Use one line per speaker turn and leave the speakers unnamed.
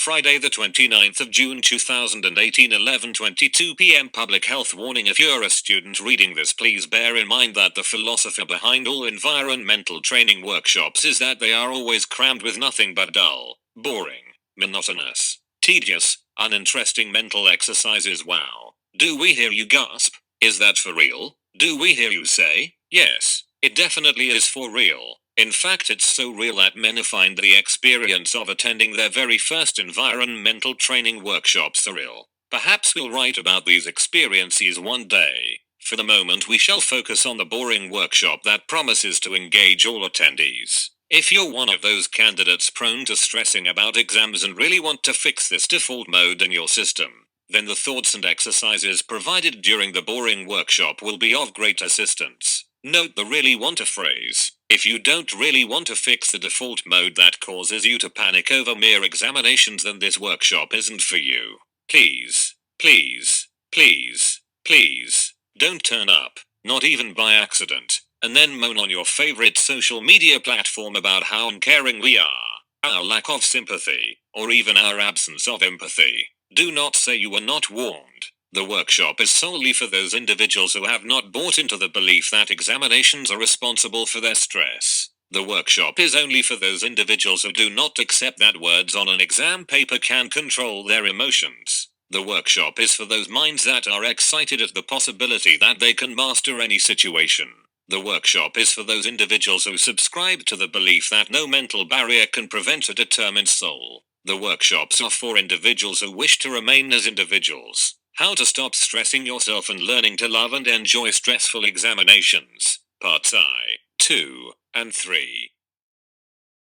Friday the 29th of June 2018, 11:22 p.m. Public health warning. If you're a student reading this, please bear in mind that the philosophy behind all environmental training workshops is that they are always crammed with nothing but dull, boring, monotonous, tedious, uninteresting mental exercises. Wow. Do we hear you gasp? Is that for real? Do we hear you say, yes, it definitely is for real. In fact, it's so real that many find the experience of attending their very first environmental training workshop surreal. Perhaps we'll write about these experiences one day. For the moment, we shall focus on the boring workshop that promises to engage all attendees. If you're one of those candidates prone to stressing about exams and really want to fix this default mode in your system, then the thoughts and exercises provided during the boring workshop will be of great assistance. Note the really want to phrase. If you don't really want to fix the default mode that causes you to panic over mere examinations, then this workshop isn't for you. Please, please, please, please, don't turn up, not even by accident, and then moan on your favorite social media platform about how uncaring we are, our lack of sympathy, or even our absence of empathy. Do not say you were not warned. The workshop is solely for those individuals who have not bought into the belief that examinations are responsible for their stress. The workshop is only for those individuals who do not accept that words on an exam paper can control their emotions. The workshop is for those minds that are excited at the possibility that they can master any situation. The workshop is for those individuals who subscribe to the belief that no mental barrier can prevent a determined soul. The workshops are for individuals who wish to remain as individuals. How to stop stressing yourself and learning to love and enjoy stressful examinations. Parts I, 2, and 3.